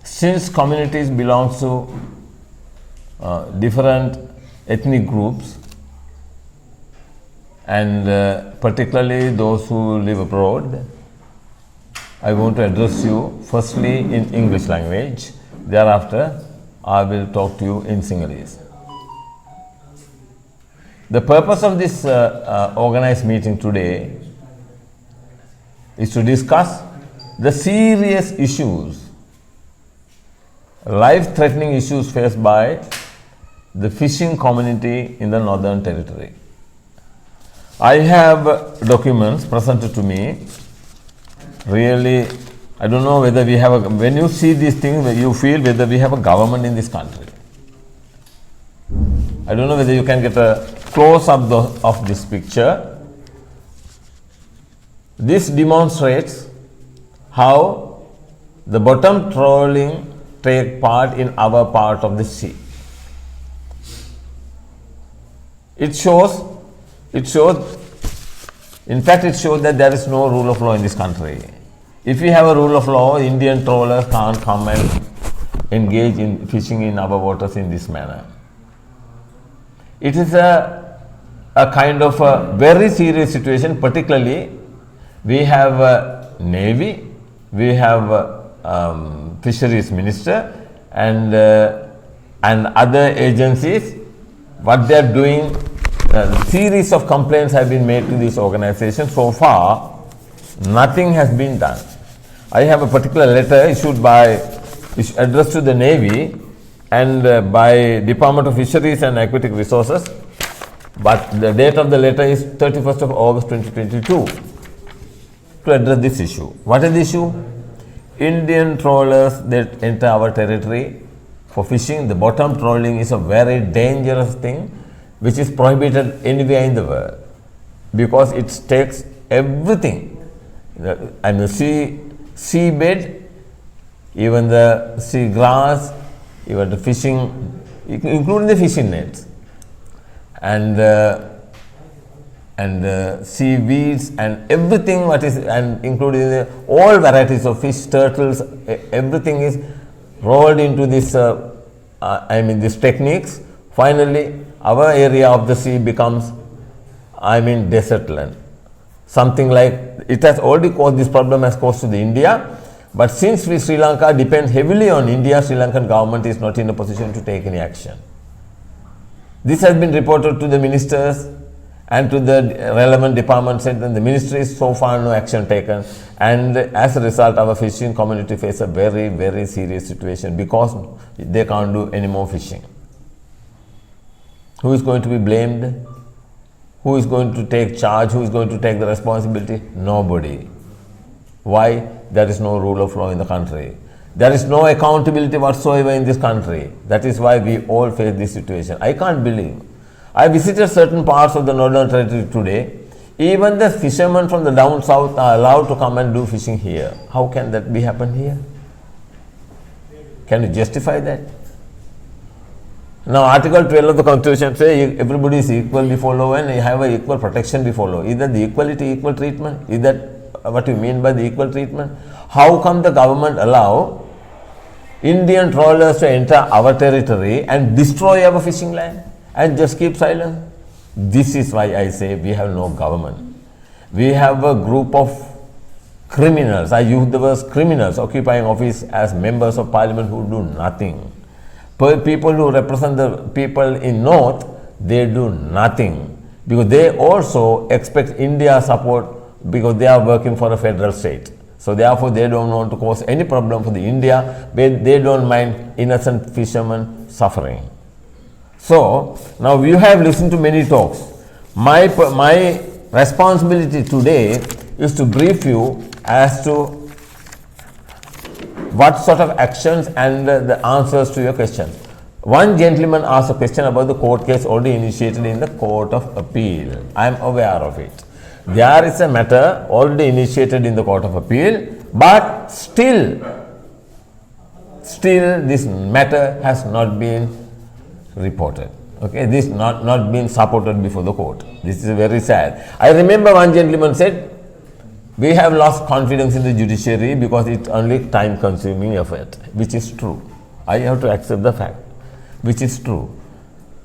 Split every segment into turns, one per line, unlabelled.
Since communities belong to different ethnic groups, and particularly those who live abroad, I want to address you firstly in English language. Thereafter, I will talk to you in Sinhalese. The purpose of this organized meeting today is to discuss the serious issues, life-threatening issues faced by the fishing community in the Northern Territory. I have documents presented to me. Really, I don't know whether we have a, when you see these things, you feel whether we have a government in this country. I don't know whether you can get a close-up of this picture. This demonstrates how the bottom trawling take part in our part of the sea. It shows, in fact, it shows that there is no rule of law in this country. If we have a rule of law, Indian trawlers can't come and engage in fishing in our waters in this manner. It is a kind of a very serious situation. Particularly, we have a Navy, we have a Fisheries Minister, and other agencies. What they are doing, a series of complaints have been made to this organization. So far, nothing has been done. I have a particular letter addressed to the Navy and by Department of Fisheries and Aquatic Resources, but the date of the letter is 31st of August 2022 to address this issue. What is the issue? Indian trawlers that enter our territory for fishing, the bottom trawling is a very dangerous thing which is prohibited anywhere in the world because it takes everything, and the seabed, even the sea grass, even the fishing, including the fishing nets, and seaweeds and everything what is, and including all varieties of fish, turtles, everything is rolled into this, these techniques. Finally, our area of the sea becomes, desert land. Something like, it has already caused, this problem has caused to the India, but since Sri Lanka depends heavily on India, Sri Lankan government is not in a position to take any action. This has been reported to the ministers and to the relevant departments, and the ministries, so far no action taken, and as a result our fishing community face a very, very serious situation because they can't do any more fishing. Who is going to be blamed? Who is going to take charge? Who is going to take the responsibility? Nobody. Why? There is no rule of law in the country. There is no accountability whatsoever in this country. That is why we all face this situation. I can't believe. I visited certain parts of the Northern Territory today. Even the fishermen from the down south are allowed to come and do fishing here. How can that be happen here? Can you justify that? Now, Article 12 of the Constitution says everybody is equal before law and have a equal protection before law. Is that the equality, equal treatment? Is that what you mean by the equal treatment? How come the government allow Indian trawlers to enter our territory and destroy our fishing land and just keep silent? This is why I say we have no government. We have a group of criminals, I use the word criminals, occupying office as members of parliament who do nothing. People who represent the people in North, they do nothing because they also expect India support because they are working for a federal state. So therefore they don't want to cause any problem for the India, but they don't mind innocent fishermen suffering. So now you have listened to many talks. My responsibility today is to brief you as to what sort of actions and the answers to your questions. One gentleman asked a question about the court case already initiated in the Court of Appeal. I am aware of it. There is a matter already initiated in the Court of Appeal, but still this matter has not been reported. Okay, this not been supported before the court. This is very sad. I remember one gentleman said, We have lost confidence in the judiciary because it's only time consuming effort, which is true. I have to accept the fact, which is true.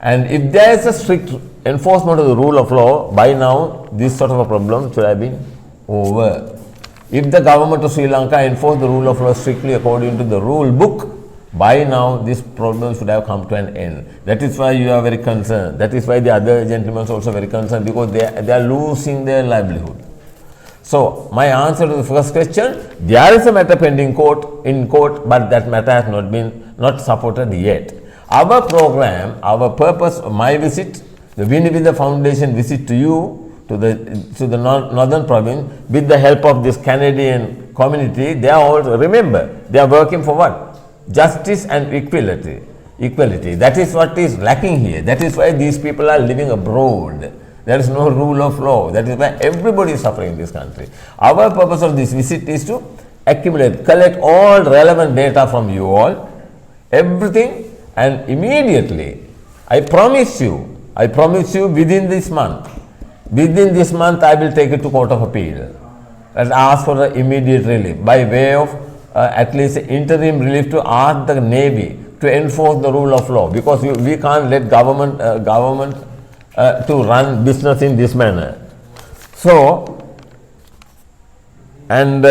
And if there is a strict enforcement of the rule of law, by now this sort of a problem should have been over. If the government of Sri Lanka enforced the rule of law strictly according to the rule book, by now this problem should have come to an end. That is why you are very concerned. That is why the other gentlemen are also very concerned, because they are losing their livelihood. So my answer to the first question, there is a matter pending in court, but that matter has not supported yet. Our program, our purpose, my visit, the Vinivida Foundation visit to you, to the northern province, with the help of this Canadian community, they are all, remember, they are working for what? Justice and equality. That is what is lacking here. That is why these people are living abroad. There is no rule of law. That is why everybody is suffering in this country. Our purpose of this visit is to accumulate, collect all relevant data from you all, everything, and immediately, I promise you within this month I will take it to Court of Appeal and ask for the immediate relief by way of at least interim relief, to ask the Navy to enforce the rule of law, because we can't let government to run business in this manner. So, and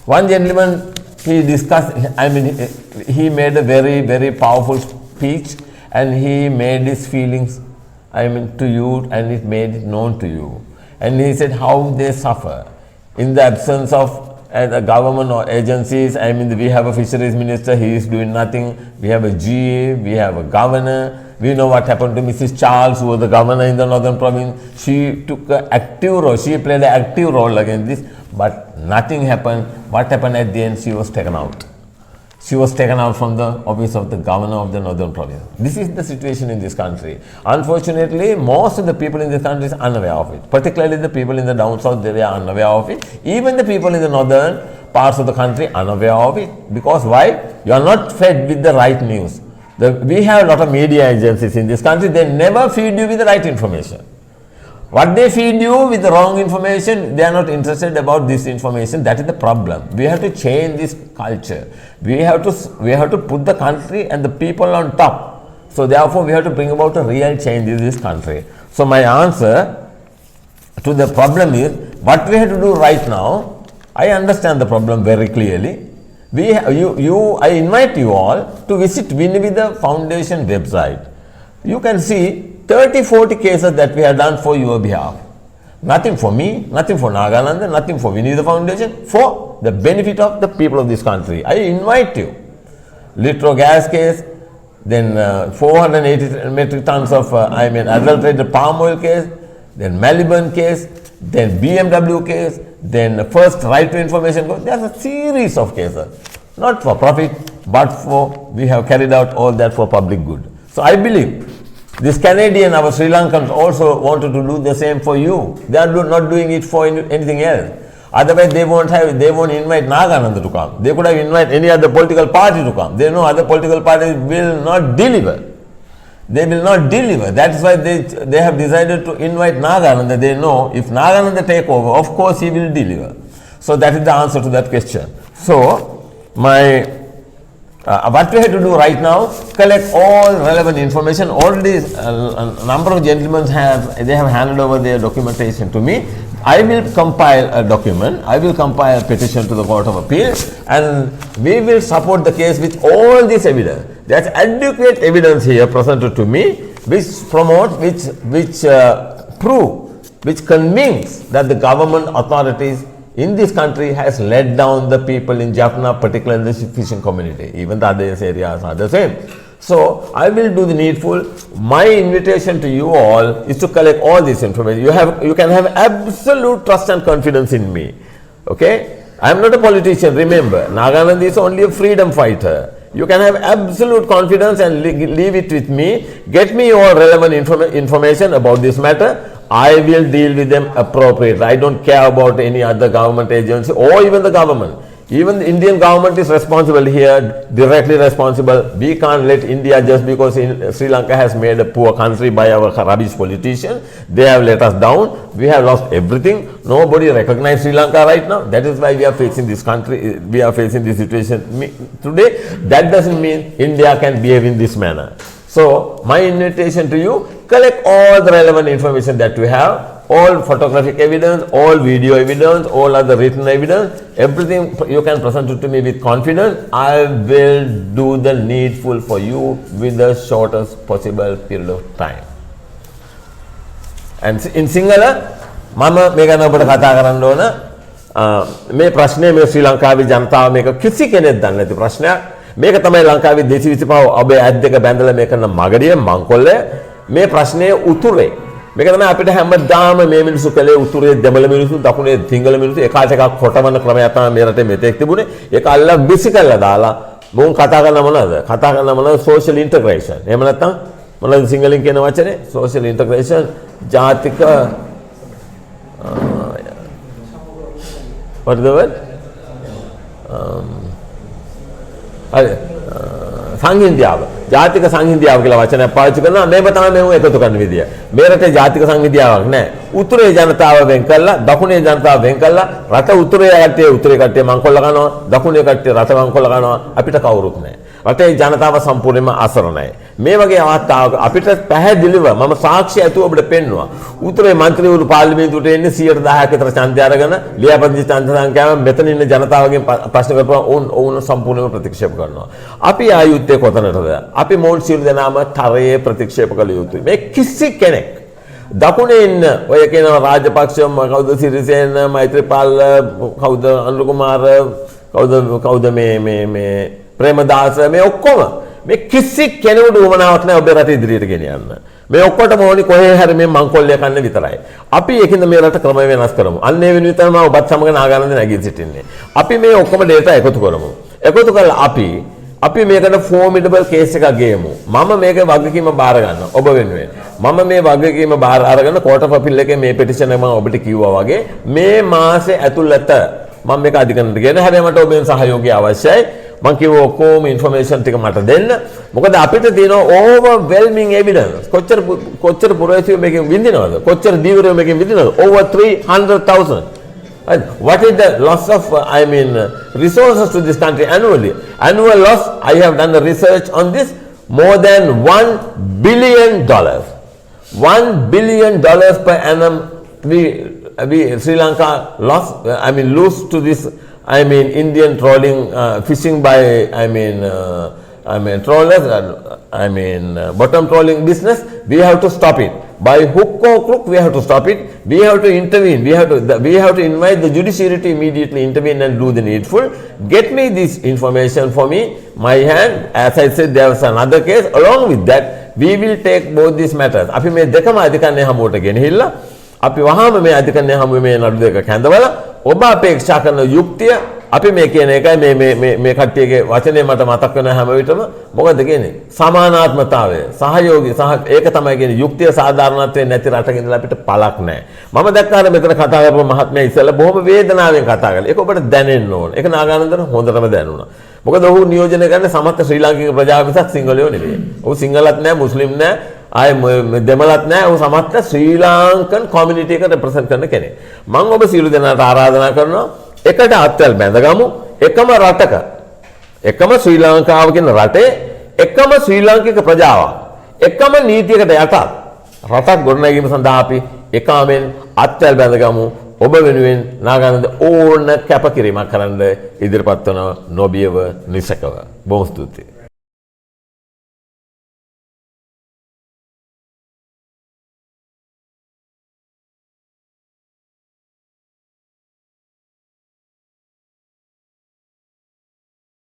one gentleman, he discussed, he made a very, very powerful speech, and he made his feelings, to you, and it made it known to you. And he said how they suffer in the absence of the government or agencies. We have a fisheries minister, he is doing nothing. We have a GA, we have a governor. We know what happened to Mrs. Charles, who was the governor in the northern province. She took an active role, she played an active role against this, but nothing happened. What happened at the end? She was taken out. She was taken out from the office of the governor of the northern province. This is the situation in this country. Unfortunately, most of the people in this country are unaware of it. Particularly the people in the down south, they are unaware of it. Even the people in the northern parts of the country are unaware of it. Because why? You are not fed with the right news. We have a lot of media agencies in this country, they never feed you with the right information. What they feed you with the wrong information, they are not interested about this information. That is the problem. We have to change this culture. We have to put the country and the people on top. So therefore, we have to bring about a real change in this country. So my answer to the problem is, what we have to do right now, I understand the problem very clearly. I invite you all to visit Vinivida Foundation website. You can see 30-40 cases that we have done for your behalf. Nothing for me, nothing for Nagananda, nothing for Vinivida Foundation, for the benefit of the people of this country. I invite you. Litro gas case, then 480 metric tons of adulterated palm oil case, then Melbourne case, then BMW case, then first right to information case. There's a series of cases, not for profit, but we have carried out all that for public good. So I believe this Canadian, our Sri Lankans also wanted to do the same for you. They are not doing it for anything else. Otherwise, they won't invite Nagananda to come. They could have invited any other political party to come. They know other political parties will not deliver. They will not deliver. That is why they have decided to invite Nagananda. They know if Nagananda take over, of course he will deliver. So that is the answer to that question. So what we have to do right now, collect all relevant information. Already a number of gentlemen have handed over their documentation to me. I will compile a document, I will compile a petition to the Court of Appeal, and we will support the case with all this evidence. There is adequate evidence here presented to me, which promotes, which convince that the government authorities in this country has let down the people in Jaffna, particularly the fishing community. Even the other areas are the same. So I will do the needful. My invitation to you all is to collect all this information. You can have absolute trust and confidence in me. Okay? I am not a politician, remember. Nagananda is only a freedom fighter. You can have absolute confidence and leave it with me. Get me all relevant information about this matter. I will deal with them appropriately. I don't care about any other government agency or even the government. Even the Indian government is responsible here, directly responsible. We can't let India, just because Sri Lanka has made a poor country by our rubbish politicians, they have let us down. We have lost everything. Nobody recognizes Sri Lanka right now. That is why we are facing this country, we are facing this situation today. That doesn't mean India can behave in this manner. So, my invitation to you, collect all the relevant information that we have, all photographic evidence, all video evidence, all other written evidence, everything you can present it to me with confidence. I will do the needful for you with the shortest possible period of time. And in Sinhala, Mama Megana Katakaranona, me Prashne, me Sri Lanka, Janta, make a Kisikanet than the Prashna, make a Tamil Lanka with this Visipa, Obey Adeka Bandala, make a Magadia, Mankole, me Prashne Uture. මේක තමයි අපිට හැමදාම මේ මිනිස්සු කලේ උතුරේ දෙමළ මිනිස්සු දකුණේ සිංහල මිනිස්සු එකාට එකක් කොටවන ක්‍රමයක් තමයි මේ රටේ මෙතෙක් තිබුණේ. ඒක අල්ල බිසි කරලා දාලා මොන් කතා කරන මොනවද? කතා කරන මොනවද? Social integration. එහෙම නැත්නම් මොනවද සිංහලෙන් කියන වචනේ? සෝෂල් ඉන්ටග්‍රේෂන්, ජාතික what is the word? සංහිඳියාව ජාතික සංහිඳියාව කියලා වචනයක් පාවිච්චි කරනවා මේක තමයි මේ එකතු කරන විදිය මේ රටේ ජාතික සංහිඳියාවක් නැහැ උතුරේ ජනතාව වෙන් කළා දකුණේ ජනතාව වෙන් කළා රට උතුරේ කට්ටිය මංකොල්ල ගන්නවා දකුණේ කට්ටිය රට මංකොල්ල ගන්නවා අපිට කවුරුත් නැහැ රටේ ජනතාව සම්පූර්ණයෙන්ම අසරණයි මේ වගේ අවස්ථාවක අපිට පැහැදිලිව මම සාක්ෂි ඇතුව ඔබට පෙන්නවා උතුරේ മന്ത്രിවරු පාර්ලිමේන්තුවට එන්නේ 110ක් විතර ඡන්දය අරගෙන ලියාපදිංචි ඡන්ද සංඛ්‍යාව මෙතන ඉන්න ජනතාවගෙන් ප්‍රශ්න කරපුවා ඔවුන් සම්පූර්ණයෙන්ම ප්‍රතික්ෂේප කරනවා අපි ආයුත්තේ කොතනටද අපි මොල් සියලු දෙනාම තරයේ ප්‍රතික්ෂේප කළ යුතුයි මේ කිසි කෙනෙක් දකුණේ ඉන්න ඔය කියන රාජපක්ෂ කවුද සිරිසේන මෛත්‍රීපාල කවුද අනුර කුමාර කවුද මේ ප්‍රේමදාස මේ ඔක්කොම මේ කිසි කෙනෙකුට උවමනාවක් නැහැ ඔබේ රට ඉදිරියට ගෙනියන්න. මේ ඔක්කොටම ඕනි කොහේ හරි මේ මංකොල්ලය කන්න විතරයි. අපි ඒකින්ද මේ රට ක්‍රම වෙනස් කරමු. අන්න ඒ වෙනුවෙන් තමයි මම ඔබත් සමග නාගානන්ද නැගී සිටින්නේ. අපි මේ ඔක්කොම data එකතු කරමු. එකතු කරලා අපි මේකට formidable case එකක් ගේමු. මම මේක වගකීම බාර ගන්නවා ඔබ වෙනුවෙන්. මම මේ වගකීම බාර අරගෙන court of appeal එකේ මේ petition එක මම ඔබට කිව්වා වගේ මේ මාසේ ඇතුළත මම මේක අධිකරණයට ගෙන හැබැයි මට ඔබෙන් සහයෝගය අවශ්‍යයි. මම කිව්ව ඔක්කොම ඉන්ෆර්මේෂන් ටික මට දෙන්න. මොකද අපිට තියෙන overwhelming evidence. කොච්චර පුරවැසියෝ මේකෙන් විඳිනවද? කොච්චර දීවරයෝ මේකෙන් විඳිනවද? over 300,000. And what is the loss of resources to this country annually? Annual loss, I have done the research on this, more than $1 billion. $1 billion per annum we Sri Lanka lose to this Indian trolling, fishing by trawlers, bottom trawling business. We have to stop it. By hook or crook, we have to stop it. We have to intervene. We have to invite the judiciary to immediately intervene and do the needful. Get me this information for me, my hand. As I said, there was another case. Along with that, we will take both these matters. අපි මේ දෙකම අධිකරණය හමුවට ගෙනහිල්ලා අපි වහාම මේ අධිකරණය හමුවේ මේ නඩු දෙක කැඳවලා ඔබ අපේක්ෂා කරන යුක්තිය අපි මේ කියන එකයි මේ කට්ටියගේ වචනේ මට මතක් වෙන හැම විටම මොකද කියන්නේ සමානාත්මතාවය සහයෝගී ඒක තමයි කියන්නේ යුක්තිය සාධාරණත්වයේ නැති රටක ඉඳලා අපිට පළක් නැහැ මම දැක්කාර මෙතන කතා කරපු මහත්මයා ඉස්සෙල්ලා බොහොම වේදනාවෙන් කතා කළා ඒක ඔබට දැනෙන්න ඕන ඒක නාගානන්දට හොඳටම දැනුණා මොකද ඔහු නියෝජනය කරන්නේ සමස්ත ශ්‍රී ලාංකික ප්‍රජාව මිසක් සිංහලයෝ නෙවෙයි ඔහු සිංහලත් නැහැ මුස්ලිම් නැහැ ආය දෙමළත් නැහැ ඔහු සමස්ත ශ්‍රී ලාංකන් කොමියුනිටි එක රෙප්‍රසන්ට් කරන කෙනෙක් මම ඔබ සියලු දෙනාට ආරාධනා කරනවා එකට අත්වල බැඳගමු එකම රටක එකම ශ්‍රී ලංකාව කියන රටේ එකම ශ්‍රී ලාංකික ප්‍රජාවක් එකම නීතියකට යටත් රටක් ගොඩනැගීම සඳහා අපි එකමෙන් අත්වල බැඳගමු ඔබ වෙනුවෙන් නාගානන්ද ඕන කැපකිරීමක් කරන්න ඉදිරිපත් වන නොබියව නිසකව බොහොම ස්තුතියි